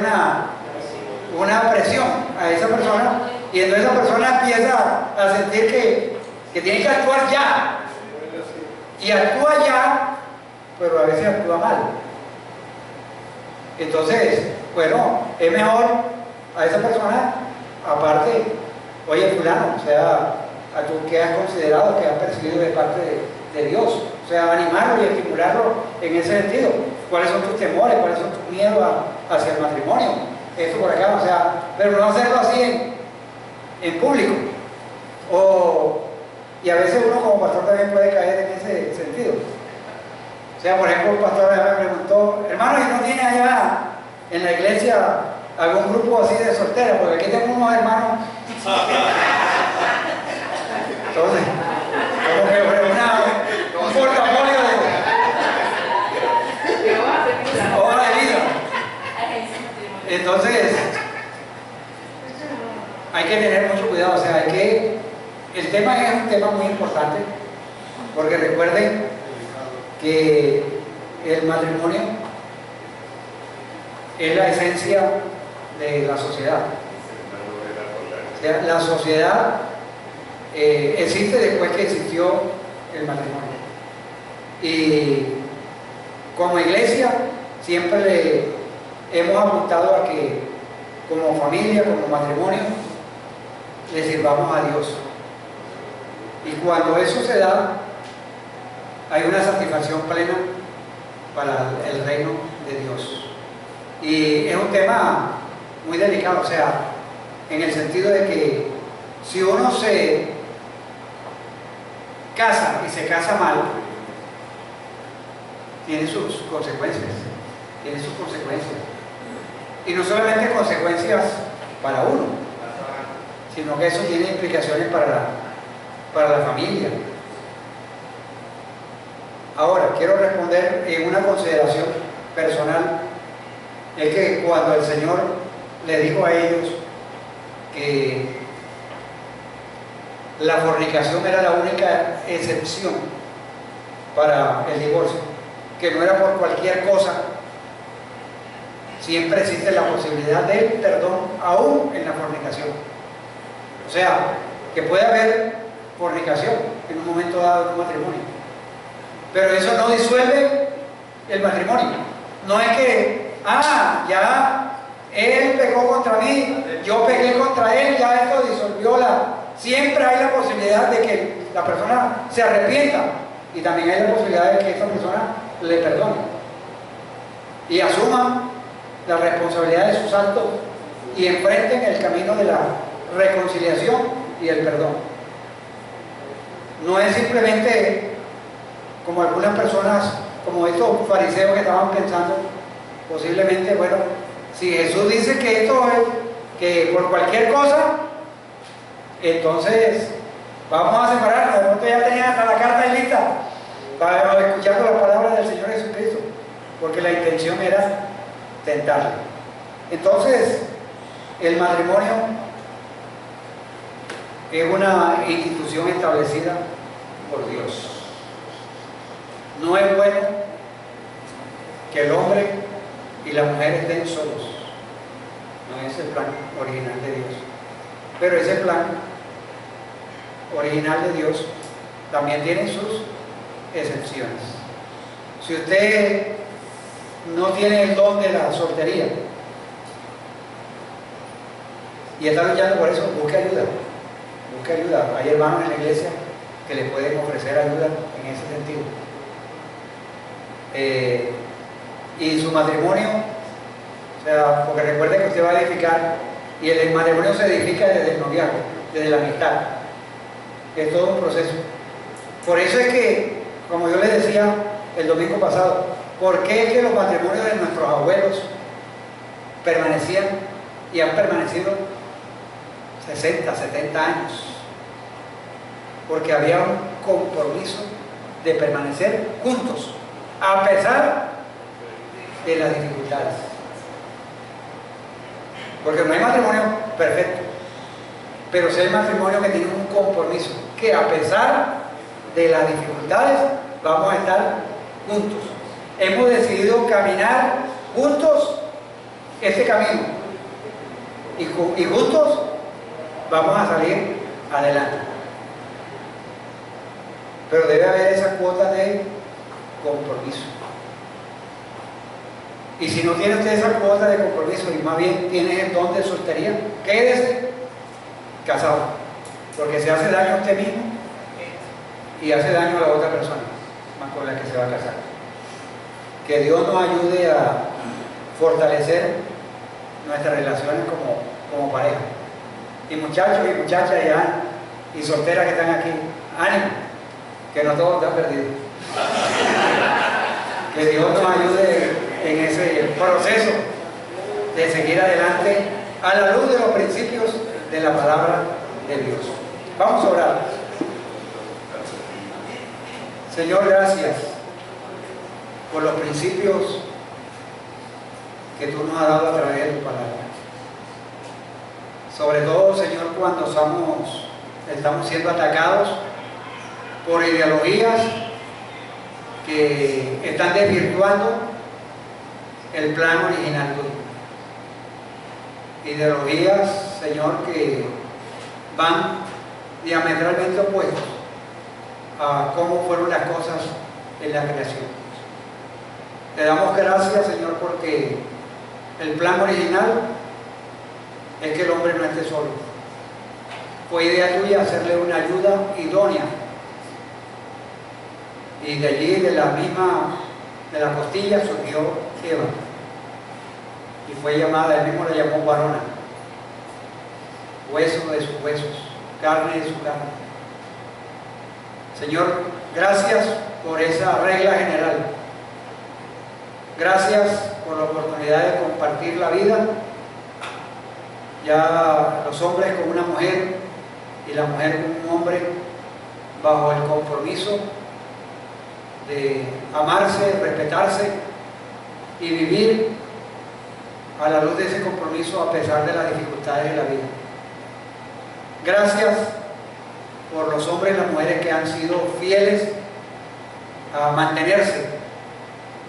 una presión a esa persona, y entonces esa persona empieza a sentir que tiene que actuar ya. Y actúa ya, pero a veces actúa mal. Entonces, bueno, es mejor a esa persona, aparte, oye, fulano, o sea, a tú que has considerado, que has percibido de parte de Dios, o sea, animarlo y estimularlo en ese sentido. ¿Cuáles son tus temores? ¿Cuáles son tus miedos hacia el matrimonio? Esto por acá, o sea, pero no hacerlo así en público. O Y a veces uno como pastor también puede caer en ese sentido. O sea, por ejemplo, el pastor me preguntó, hermano, ¿y no tiene allá en la iglesia algún grupo así de solteras? Porque aquí tengo unos hermanos. Entonces, como que un portafolio de hoja de vida. Entonces, hay que tener mucho cuidado. O sea, el tema es un tema muy importante, porque recuerden que el matrimonio es la esencia de la sociedad. O sea, la sociedad existe después que existió el matrimonio. Y como iglesia siempre le hemos apuntado a que como familia, como matrimonio, le sirvamos a Dios. Y cuando eso se da, hay una satisfacción plena para el reino de Dios. Y es un tema muy delicado, o sea, en el sentido de que si uno se casa y se casa mal, tiene sus consecuencias, Y no solamente consecuencias para uno, sino que eso tiene implicaciones para la familia. Ahora, quiero responder en una consideración personal, es que cuando el Señor le dijo a ellos que la fornicación era la única excepción para el divorcio, que no era por cualquier cosa, siempre existe la posibilidad del perdón aún en la fornicación. O sea, que puede haber fornicación en un momento dado en un matrimonio, pero eso no disuelve el matrimonio. No es que, ya él pecó contra mí, yo pequé contra él, ya esto disolvió Siempre hay la posibilidad de que la persona se arrepienta y también hay la posibilidad de que esa persona le perdone y asuma la responsabilidad de sus actos y enfrenten el camino de la reconciliación y el perdón. No es simplemente como algunas personas, como estos fariseos que estaban pensando, posiblemente, bueno, si Jesús dice que esto es, que por cualquier cosa, entonces vamos a separarnos. De pronto ya tenían hasta la carta lista para escuchar las palabras del Señor Jesucristo, porque la intención era tentarle. Entonces, el matrimonio es una institución establecida por Dios. No es bueno que el hombre y la mujer estén solos. No es el plan original de Dios. Pero ese plan original de Dios también tiene sus excepciones. Si usted no tiene el don de la soltería y está luchando por eso, busque ayuda. Busque ayuda. Hay hermanos en la iglesia que le pueden ofrecer ayuda en ese sentido. Y su matrimonio, o sea, porque recuerde que usted va a edificar, y el matrimonio se edifica desde el noviazgo, desde la amistad. Es todo un proceso. Por eso es que, como yo les decía el domingo pasado, ¿por qué es que los matrimonios de nuestros abuelos permanecían y han permanecido 60, 70 años? Porque había un compromiso de permanecer juntos, a pesar de las dificultades. Porque no hay matrimonio perfecto, pero sí hay matrimonio que tiene un compromiso, que a pesar de las dificultades vamos a estar juntos. Hemos decidido caminar juntos este camino y juntos vamos a salir adelante. Pero debe haber esa cuota de compromiso. Y si no tiene usted esa cuota de compromiso y más bien tiene el don de soltería, quédese casado, porque se hace daño a usted mismo y hace daño a la otra persona más con la que se va a casar. Que Dios nos ayude a fortalecer nuestras relaciones como pareja. Y muchachos y muchachas y solteras que están aquí, ánimo, que no todo está perdido. Que Dios nos ayude en ese proceso de seguir adelante a la luz de los principios de la palabra de Dios. Vamos a orar. Señor, gracias por los principios que tú nos has dado a través de tu palabra. Sobre todo, Señor, cuando estamos siendo atacados por ideologías que están desvirtuando el plan original tuyo. Ideologías, Señor, que van diametralmente opuestos a cómo fueron las cosas en la creación. Te damos gracias, Señor, porque el plan original es que el hombre no esté solo. Fue idea tuya hacerle una ayuda idónea. Y de allí, de la costilla, surgió Eva. Y fue llamada, él mismo la llamó varona. Hueso de sus huesos, carne de su carne. Señor, gracias por esa regla general. Gracias por la oportunidad de compartir la vida. Ya los hombres con una mujer y la mujer con un hombre, bajo el compromiso de amarse, respetarse y vivir a la luz de ese compromiso a pesar de las dificultades de la vida. Gracias por los hombres y las mujeres que han sido fieles a mantenerse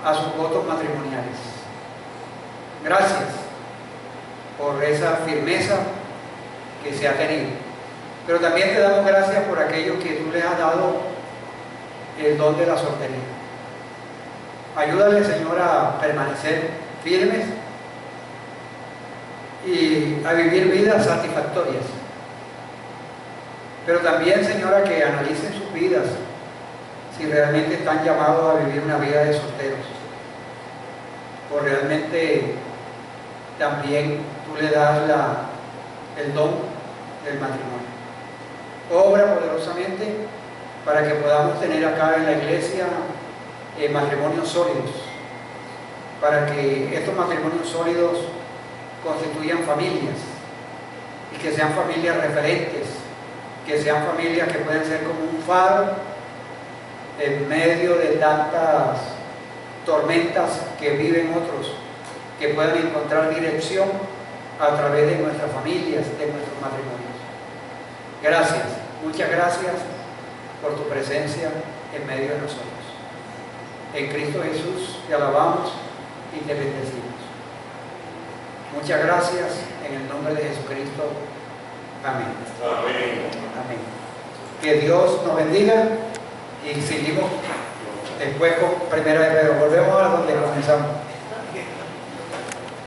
a sus votos matrimoniales. Gracias por esa firmeza que se ha tenido. Pero también te damos gracias por aquellos que tú les has dado el don de la soltería. Ayúdale, Señor, a permanecer firmes y a vivir vidas satisfactorias. Pero también, Señor, a que analicen sus vidas, si realmente están llamados a vivir una vida de solteros, o realmente también tú le das el don del matrimonio. Obra poderosamente para que podamos tener acá en la iglesia matrimonios sólidos, para que estos matrimonios sólidos constituyan familias y que sean familias referentes, que sean familias que pueden ser como un faro en medio de tantas tormentas que viven otros, que puedan encontrar dirección a través de nuestras familias, de nuestros matrimonios. Gracias, muchas gracias por tu presencia en medio de nosotros. En Cristo Jesús te alabamos y te bendecimos. Muchas gracias en el nombre de Jesucristo. Amén. Amén. Amén. Que Dios nos bendiga y seguimos después con Primera de Pedro. Volvemos a donde comenzamos.